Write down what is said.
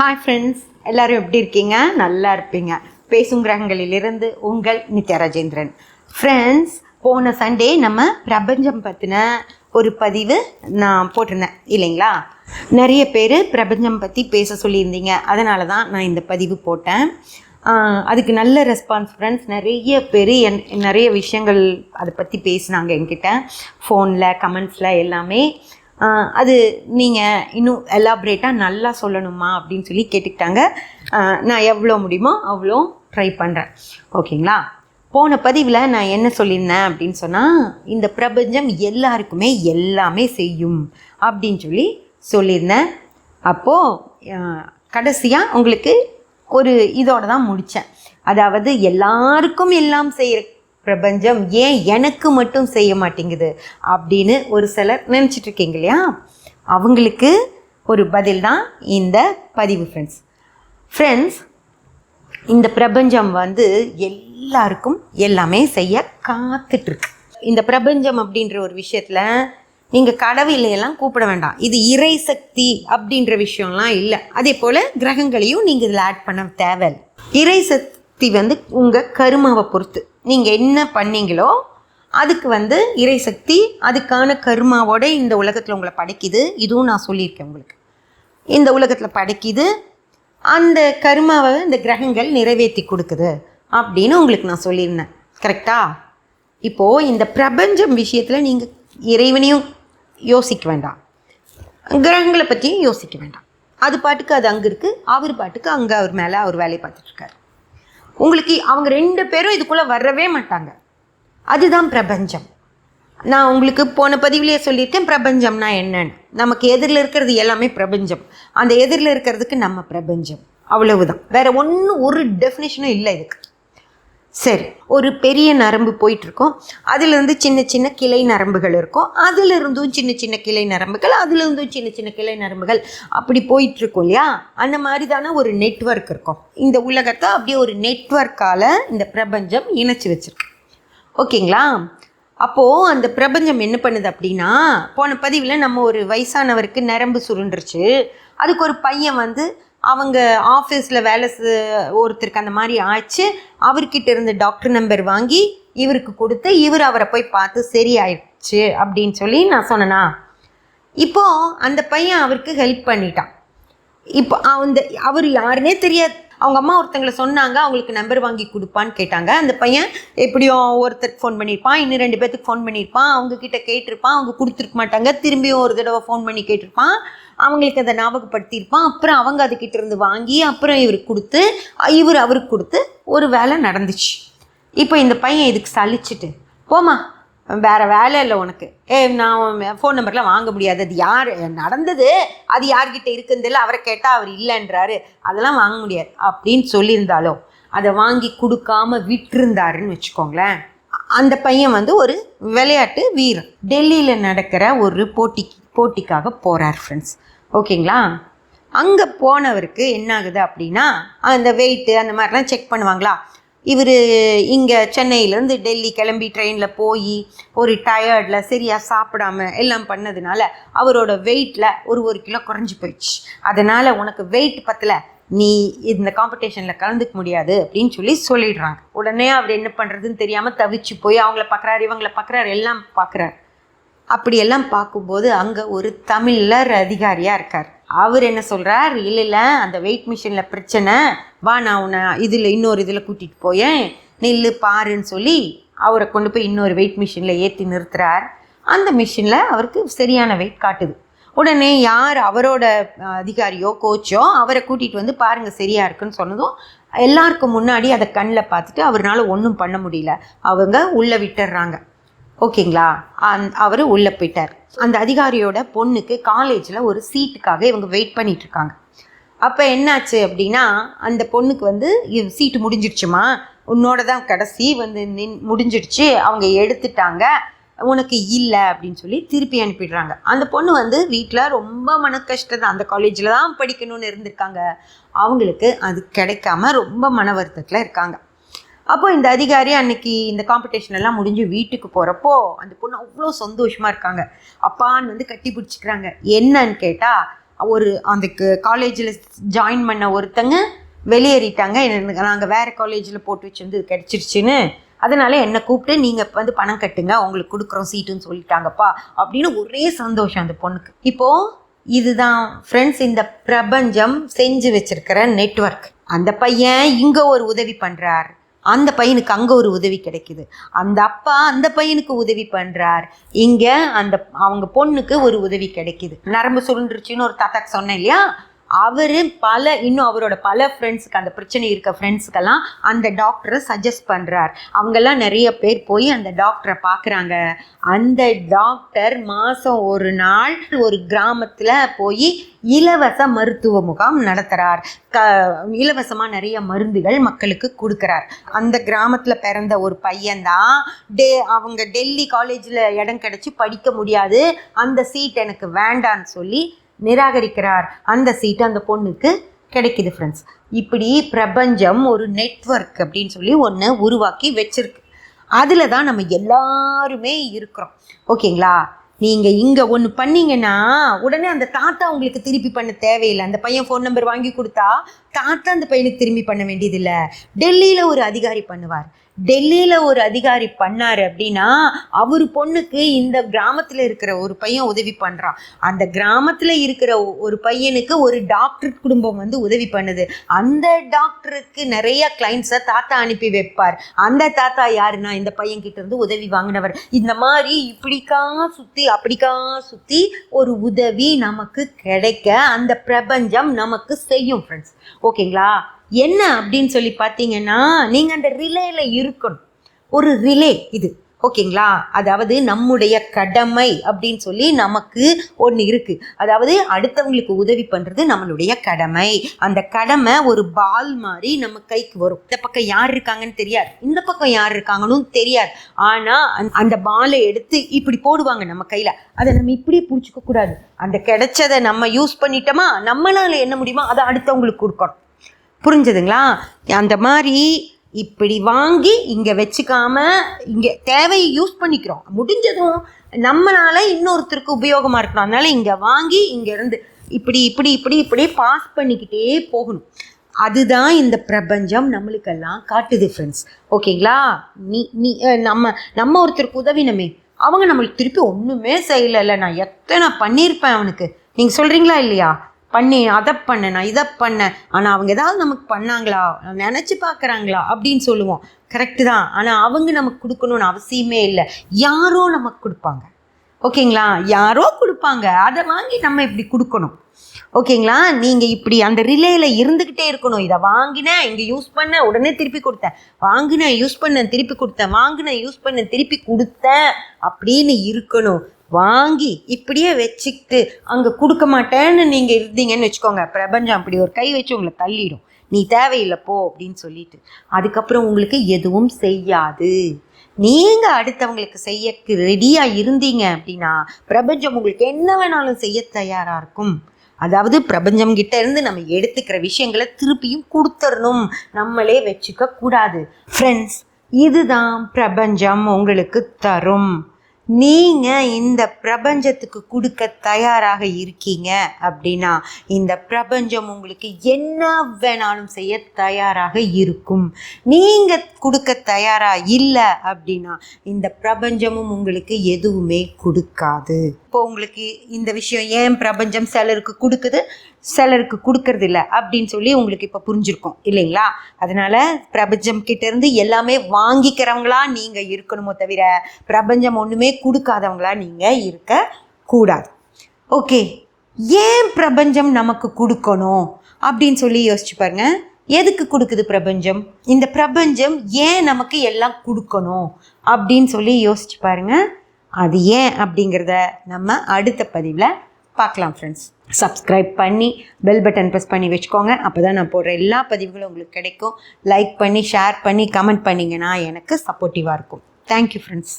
Hi friends, எல்லோரும் எப்படி இருக்கீங்க? நல்லா இருப்பீங்க. பேசும் கிரகங்களிலிருந்து உங்கள் நித்யா ராஜேந்திரன். ஃப்ரெண்ட்ஸ், போன சண்டே நம்ம பிரபஞ்சம் பற்றின ஒரு பதிவு நான் போட்டிருந்தேன் இல்லைங்களா? நிறைய பேர் பிரபஞ்சம் பற்றி பேச சொல்லியிருந்தீங்க. அதனால தான் நான் இந்த பதிவு போட்டேன். அதுக்கு நல்ல ரெஸ்பான்ஸ் ஃப்ரெண்ட்ஸ். நிறைய பேர் நிறைய விஷயங்கள் அதை பற்றி பேசினாங்க என்கிட்ட, ஃபோனில், கமெண்ட்ஸில் எல்லாமே. அது நீங்கள் இன்னும் எலாபரேட்டாக நல்லா சொல்லணுமா அப்படின்னு சொல்லி கேட்டுக்கிட்டாங்க. நான் எவ்வளோ முடியுமோ அவ்வளோ ட்ரை பண்ணுறேன். ஓகேங்களா? போன பதிவில் நான் என்ன சொல்லியிருந்தேன் அப்படின்னு சொன்னால், இந்த பிரபஞ்சம் எல்லாருக்குமே எல்லாமே செய்யும் அப்படின்னு சொல்லியிருந்தேன். அப்போது கடைசியாக உங்களுக்கு ஒரு இதோடு தான் முடித்தேன். அதாவது எல்லாருக்கும் எல்லாம் செய்கிற பிரபஞ்சம் ஏன் எனக்கு மட்டும் செய்ய மாட்டேங்குது அப்படின்னு ஒரு சிலர் நினச்சிட்ருக்கீங்க இல்லையா? அவங்களுக்கு ஒரு பதில் தான் இந்த பதிவு ஃப்ரெண்ட்ஸ். இந்த பிரபஞ்சம் எல்லாருக்கும் எல்லாமே செய்ய காத்துட்ருக்கு. இந்த பிரபஞ்சம் அப்படின்ற ஒரு விஷயத்தில் நீங்கள் கடவுளையெல்லாம் கூப்பிட வேண்டாம். இது இறை சக்தி அப்படின்ற விஷயம்லாம் இல்லை. அதே போல் கிரகங்களையும் நீங்கள் இதில் ஆட் பண்ண தேவையில்லை. இறை சக்தி உங்கள் கருமாவை பொறுத்து நீங்கள் என்ன பண்ணீங்களோ அதுக்கு இறை சக்தி அதுக்கான கருமாவோட இந்த உலகத்தில் உங்களை படைக்குது. இதுவும் நான் சொல்லியிருக்கேன் உங்களுக்கு. இந்த உலகத்தில் படைக்குது, அந்த கருமாவை இந்த கிரகங்கள் நிறைவேற்றி கொடுக்குது அப்படின்னு உங்களுக்கு நான் சொல்லியிருந்தேன். கரெக்டாக? இப்போது இந்த பிரபஞ்சம் விஷயத்தில் நீங்கள் இறைவனையும் யோசிக்க வேண்டாம், கிரகங்களை பற்றியும் யோசிக்க வேண்டாம். அது பாட்டுக்கு அது அங்கே இருக்குது, அவர் பாட்டுக்கு அங்கே அவர் மேலே அவர் வேலையை பார்த்துட்ருக்காரு. உங்களுக்கு அவங்க ரெண்டு பேரும் இதுக்குள்ளே வரவே மாட்டாங்க. அதுதான் பிரபஞ்சம். நான் உங்களுக்கு போன பதிவிலேயே சொல்லியிருக்கேன் பிரபஞ்சம்னா என்னன்னு. நமக்கு எதிரில் இருக்கிறது எல்லாமே பிரபஞ்சம். அந்த எதிரில் இருக்கிறதுக்கு நம்ம பிரபஞ்சம், அவ்வளவுதான். வேறு ஒரு டெஃபினேஷனும் இல்லை இதுக்கு. சரி, ஒரு பெரிய நரம்பு போயிட்டுருக்கோம், அதிலிருந்து சின்ன சின்ன கிளை நரம்புகள் இருக்கும், அதிலிருந்தும் சின்ன சின்ன கிளை நரம்புகள், அதிலிருந்தும் சின்ன சின்ன கிளை நரம்புகள், அப்படி போயிட்டுருக்கோம் இல்லையா? அந்த மாதிரி தானே ஒரு நெட்வொர்க் இருக்கும். இந்த உலகத்தை அப்படியே ஒரு நெட்வொர்க்கால் இந்த பிரபஞ்சம் இணைச்சி வச்சுருக்கு. ஓகேங்களா? அப்போது அந்த பிரபஞ்சம் என்ன பண்ணுது அப்படின்னா, போன பதிவில் நம்ம ஒரு வயசானவருக்கு நரம்பு சுருண்டுருச்சு, அதுக்கு ஒரு பையன் அவங்க ஆஃபீஸில் வேலை ஒருத்தருக்கு அந்த மாதிரி ஆச்சு, அவர்கிட்ட இருந்து டாக்டர் நம்பர் வாங்கி இவருக்கு கொடுத்து இவர் அவரை போய் பார்த்து சரி ஆயிடுச்சு அப்படின்னு நான் சொன்னேன்னா, இப்போது அந்த பையன் அவருக்கு ஹெல்ப் பண்ணிட்டான். இப்போ அவர் யாருன்னே தெரியாது. அவங்க அம்மா ஒருத்தங்களை சொன்னாங்க, அவங்களுக்கு நம்பர் வாங்கி கொடுப்பான்னு கேட்டாங்க. அந்த பையன் எப்படியும் ஒருத்தருக்கு ஃபோன் பண்ணியிருப்பான், இன்னும் 2 பேர்த்துக்கு ஃபோன் பண்ணியிருப்பான், அவங்கக்கிட்ட கேட்டிருப்பான், அவங்க கொடுத்துருக்க மாட்டாங்க, திரும்பியும் ஒரு தடவை ஃபோன் பண்ணி கேட்டிருப்பான், அவங்களுக்கு அதை ஞாபகப்படுத்தியிருப்பான். அப்புறம் அவங்க அதுக்கிட்ட இருந்து வாங்கி அப்புறம் இவருக்கு கொடுத்து அவருக்கு கொடுத்து ஒரு வேலை நடந்துச்சு. இப்போ இந்த பையன் இதுக்கு சலிச்சுட்டு, போமா வேறு வேலை இல்லை உனக்கு, நான் ஃபோன் நம்பர்லாம் வாங்க முடியாது, அது யார் நடந்தது, அது யார்கிட்ட இருக்குதுல்ல, அவரை கேட்டால் அவர் இல்லைன்றாரு, அதெல்லாம் வாங்க முடியாது அப்படின்னு சொல்லியிருந்தாலும் அதை வாங்கி கொடுக்காம விட்டுருந்தாருன்னு வச்சுக்கோங்களேன். அந்த பையன் ஒரு விளையாட்டு வீரர், டெல்லியில் நடக்கிற ஒரு போட்டிக்காக போகிறார் ஃப்ரெண்ட்ஸ். ஓகேங்களா? அங்கே போனவருக்கு என்ன ஆகுது அப்படின்னா, அந்த வெயிட்டு அந்த மாதிரிலாம் செக் பண்ணுவாங்களா. இவர் இங்கே சென்னையிலேருந்து டெல்லி கிளம்பி ட்ரெயினில் போய் ஒரு டயர்டில் சரியாக சாப்பிடாம எல்லாம் பண்ணதுனால அவரோட வெயிட்டில் ஒரு கிலோ குறைஞ்சி போயிடுச்சு. அதனால் உனக்கு வெயிட் பத்தலை, நீ இந்த காம்படிஷனில் கலந்துக்க முடியாது அப்படின்னு சொல்லிடுறாங்க. உடனே அவர் என்ன பண்ணுறதுன்னு தெரியாமல் தவிச்சு போய் அவங்கள பார்க்குறாரு, இவங்களை பார்க்குறாரு, எல்லாம் பார்க்குறாரு. அப்படியெல்லாம் பார்க்கும்போது அங்கே ஒரு தமிழர் அதிகாரியாக இருக்கார். அவர் என்ன சொல்கிறார், இல்லை அந்த வெயிட் மிஷினில் பிரச்சனை, வா நான் உன்னை இன்னொரு இதில் கூட்டிகிட்டு போயேன், நில்லு பாருன்னு சொல்லி அவரை கொண்டு போய் இன்னொரு வெயிட் மிஷினில் ஏற்றி நிறுத்துறார். அந்த மிஷினில் அவருக்கு சரியான வெயிட் காட்டுது. உடனே யார் அவரோட அதிகாரியோ கோச்சோ அவரை கூட்டிகிட்டு பாருங்கள் சரியாக இருக்குன்னு சொன்னதும் எல்லாருக்கும் முன்னாடி அதை கண்ணில் பார்த்துட்டு அவரால் ஒன்றும் பண்ண முடியல, அவங்க உள்ளே விட்டுடுறாங்க. ஓகேங்களா? அவர் உள்ளே போயிட்டார். அந்த அதிகாரியோட பொண்ணுக்கு காலேஜில் ஒரு சீட்டுக்காக இவங்க வெயிட் பண்ணிகிட்ருக்காங்க. அப்போ என்னாச்சு அப்படின்னா, அந்த பொண்ணுக்கு சீட்டு முடிஞ்சிடுச்சுமா, உன்னோட தான் கடைசி முடிஞ்சிடுச்சு, அவங்க எடுத்துட்டாங்க, உனக்கு இல்லை அப்படின்னு திருப்பி அனுப்பிடுறாங்க. அந்த பொண்ணு வீட்டில் ரொம்ப மன கஷ்டம் தான், அந்த காலேஜில் தான் படிக்கணும்னு இருந்திருக்காங்க. அவங்களுக்கு அது கிடைக்காம ரொம்ப மன வருத்தத்தில் இருக்காங்க. அப்போ இந்த அதிகாரி அன்னைக்கு இந்த காம்படிஷன் எல்லாம் முடிஞ்சு வீட்டுக்கு போகிறப்போ அந்த பொண்ணு அவ்வளோ சந்தோஷமாக இருக்காங்க. அப்பான்னு கட்டி பிடிச்சிக்கிறாங்க. என்னன்னு கேட்டால் அந்த காலேஜில் ஜாயின் பண்ண ஒருத்தங்க வெளியேறிட்டாங்க, நாங்கள் வேறு காலேஜில் போட்டு வச்சுருந்து கிடச்சிருச்சுன்னு, அதனால என்னை கூப்பிட்டு நீங்கள் பணம் கட்டுங்க, உங்களுக்கு கொடுக்குறோம் சீட்டுன்னு சொல்லிட்டாங்கப்பா அப்படின்னு ஒரே சந்தோஷம் அந்த பொண்ணுக்கு. இப்போது இதுதான் ஃப்ரெண்ட்ஸ் இந்த பிரபஞ்சம் செஞ்சு வச்சிருக்கிற நெட்வொர்க். அந்த பையன் இங்கே ஒரு உதவி பண்ணுறார், அந்த பையனுக்கு அங்கே ஒரு உதவி கிடைக்குது, அந்த அப்பா அந்த பையனுக்கு உதவி பண்ணுறார், இங்கே அவங்க பொண்ணுக்கு ஒரு உதவி கிடைக்குது. நரம்பு சுருண்டுருச்சுன்னு ஒரு தாத்தாக்கு சொன்னேன் இல்லையா, அவர் இன்னும் அவரோட பல ஃப்ரெண்ட்ஸுக்கு, அந்த பிரச்சனை இருக்க ஃப்ரெண்ட்ஸுக்கெல்லாம் அந்த டாக்டரை சஜஸ்ட் பண்ணுறார். அவங்கெல்லாம் நிறைய பேர் போய் அந்த டாக்டரை பார்க்குறாங்க. அந்த டாக்டர் மாதம் ஒரு நாள் ஒரு கிராமத்தில் போய் இலவச மருத்துவ முகாம் நடத்துகிறார். இலவசமாக நிறைய மருந்துகள் மக்களுக்கு கொடுக்குறார். அந்த கிராமத்தில் பிறந்த ஒரு பையன்தான் அவங்க டெல்லி காலேஜில் இடம் கிடச்சி படிக்க முடியாது, அந்த சீட் எனக்கு வேண்டான்னு சொல்லி நிராகரிக்கிறார். அந்த சீட்டு அந்த பொண்ணுக்கு கிடைக்குது ஃப்ரெண்ட்ஸ். இப்படி பிரபஞ்சம் ஒரு நெட்வொர்க் அப்படின்னு சொல்லி ஒன்று உருவாக்கி வச்சிருக்கு. அதில் தான் நம்ம எல்லாருமே இருக்கிறோம். ஓகேங்களா? நீங்கள் இங்கே ஒன்று பண்ணிங்கன்னா உடனே அந்த தாத்தா உங்களுக்கு திருப்பி பண்ண தேவையில்லை. அந்த பையன் ஃபோன் நம்பர் வாங்கி கொடுத்தா தாத்தா அந்த பையனுக்கு திரும்பி பண்ண வேண்டியதில்லை. டெல்லியில் ஒரு அதிகாரி பண்ணுவார். டெல்லியில் ஒரு அதிகாரி பண்ணார் அப்படின்னா அவர் பொண்ணுக்கு இந்த கிராமத்தில் இருக்கிற ஒரு பையன் உதவி பண்ணுறான். அந்த கிராமத்தில் இருக்கிற ஒரு பையனுக்கு ஒரு டாக்டர் குடும்பம் உதவி பண்ணுது. அந்த டாக்டருக்கு நிறைய கிளைண்ட்ஸை தாத்தா அனுப்பி வைப்பார். அந்த தாத்தா யாருன்னா இந்த பையன்கிட்ட இருந்து உதவி வாங்கினவர். இந்த மாதிரி இப்படிக்கா சுற்றி அப்படிக்கா சுற்றி ஒரு உதவி நமக்கு கிடைக்க அந்த பிரபஞ்சம் நமக்கு செய்யும் ஃப்ரெண்ட்ஸ். ஓகேங்களா? என்ன அப்படின்னு சொல்லி பார்த்தீங்கன்னா, நீங்கள் அந்த ரிலேயில் இருக்கணும். ஒரு ரிலே இது. ஓகேங்களா? அதாவது நம்முடைய கடமை அப்படின்னு சொல்லி நமக்கு ஒன்று இருக்குது. அதாவது அடுத்தவங்களுக்கு உதவி பண்ணுறது நம்மளுடைய கடமை. அந்த கடமை ஒரு பால் மாதிரி நம்ம கைக்கு வரும். இந்த பக்கம் யார் இருக்காங்கன்னு தெரியாது, இந்த பக்கம் யார் இருக்காங்கன்னு தெரியாது. ஆனால் அந்த பாலை எடுத்து இப்படி போடுவாங்க நம்ம கையில். அதை நம்ம இப்படி பிடிச்சிக்க கூடாது. அந்த கிடைச்சதை நம்ம யூஸ் பண்ணிட்டோமா, நம்மளால் என்ன முடியுமோ அதை அடுத்தவங்களுக்கு கொடுக்கணும். புரிஞ்சுதுங்களா? அந்த மாதிரி இப்படி வாங்கி இங்கே வச்சுக்காம இங்கே தேவையை யூஸ் பண்ணிக்கிறோம். முடிஞ்சதும் நம்மளால் இன்னொருத்தருக்கு உபயோகமாக இருக்கணும். அதனால் இங்கே வாங்கி இங்கேருந்து இப்படி இப்படி இப்படி இப்படி பாஸ் பண்ணிக்கிட்டே போகணும். அதுதான் இந்த பிரபஞ்சம் நம்மளுக்கெல்லாம் காட்டுது ஃப்ரெண்ட்ஸ். ஓகேங்களா? நம்ம ஒருத்தருக்கு உதவினமே, அவங்க நம்மளுக்கு திருப்பி ஒன்றுமே செய்யலை. நான் எத்தனை பண்ணியிருப்பேன் அவனுக்கு. நீங்கள் சொல்கிறீங்களா இல்லையா? அதை பண்ணேன், நான் இதை பண்ணேன், ஆனால் அவங்க ஏதாவது நமக்கு பண்ணாங்களா, நினச்சி பார்க்குறாங்களா அப்படின்னு சொல்லுவோம். கரெக்டு தான். ஆனால் அவங்க நமக்கு கொடுக்கணும்னு அவசியமே இல்லை. யாரோ நமக்கு கொடுப்பாங்க. ஓகேங்களா? யாரோ கொடுப்பாங்க, அதை வாங்கி நம்ம இப்படி கொடுக்கணும். ஓகேங்களா? நீங்கள் இப்படி அந்த ரிலேயில் இருந்துக்கிட்டே இருக்கணும். இதை வாங்கினேன், இங்கே யூஸ் பண்ணேன், உடனே திருப்பி கொடுத்தேன், வாங்கினேன் யூஸ் பண்ணேன் திருப்பி கொடுத்தேன், வாங்கினேன் யூஸ் பண்ணேன் திருப்பி கொடுத்தேன் அப்படின்னு இருக்கணும். வாங்கி இப்படியே வச்சுக்கிட்டு அங்கே கொடுக்க மாட்டேன்னு நீங்கள் இருந்தீங்கன்னு வச்சுக்கோங்க, பிரபஞ்சம் அப்படி ஒரு கை வச்சு உங்களை தள்ளிடும். நீ தேவையில்லை போ அப்படின்னு சொல்லிட்டு. அதுக்கப்புறம் உங்களுக்கு எதுவும் செய்யாது. நீங்கள் அடுத்தவங்களுக்கு செய்ய ரெடியாக இருந்தீங்க அப்படின்னா பிரபஞ்சம் உங்களுக்கு என்ன வேணாலும் செய்ய தயாராக இருக்கும். அதாவது பிரபஞ்சம் கிட்ட இருந்து நம்ம எடுத்துக்கிற விஷயங்களை திருப்பியும் கொடுத்துடணும், நம்மளே வச்சுக்க கூடாது ஃப்ரெண்ட்ஸ். இதுதான் பிரபஞ்சம் உங்களுக்கு தரும். நீங்கள் இந்த பிரபஞ்சத்துக்கு கொடுக்க தயாராக இருக்கீங்க அப்படின்னா இந்த பிரபஞ்சம் உங்களுக்கு என்ன வேணாலும் செய்ய தயாராக இருக்கும். நீங்கள் கொடுக்க தயாராக இல்லை அப்படின்னா இந்த பிரபஞ்சமும் உங்களுக்கு எதுவுமே கொடுக்காது. இப்போ உங்களுக்கு இந்த விஷயம் ஏன் பிரபஞ்சம் சிலருக்கு கொடுக்குது சிலருக்கு கொடுக்கறது இல்லை அப்படின்னு சொல்லி உங்களுக்கு இப்போ புரிஞ்சிருக்கும் இல்லைங்களா? அதனால் பிரபஞ்சம் கிட்டேருந்து எல்லாமே வாங்கிக்கிறவங்களா நீங்கள் இருக்கணுமோ தவிர பிரபஞ்சம் ஒன்றுமே கொடுக்காதவங்களா நீங்கள் இருக்கக்கூடாது. ஓகே, ஏன் பிரபஞ்சம் நமக்கு கொடுக்கணும் அப்படின்னு சொல்லி யோசிச்சு பாருங்க. எதுக்கு கொடுக்குது பிரபஞ்சம்? இந்த பிரபஞ்சம் ஏன் நமக்கு எல்லாம் கொடுக்கணும் அப்படின்னு சொல்லி யோசிச்சு பாருங்க. அது ஏன் அப்படிங்கிறத நம்ம அடுத்த பதிவில் பார்க்கலாம் ஃப்ரெண்ட்ஸ். சப்ஸ்கிரைப் பண்ணி பெல் பட்டன் ப்ரெஸ் பண்ணி வச்சுக்கோங்க. அப்போ தான் நான் போடுற எல்லா பதிவுகளும் உங்களுக்கு கிடைக்கும். லைக் பண்ணி ஷேர் பண்ணி கமெண்ட் பண்ணிங்கன்னா எனக்கு சப்போர்ட்டிவாக இருக்கும். Thank you friends.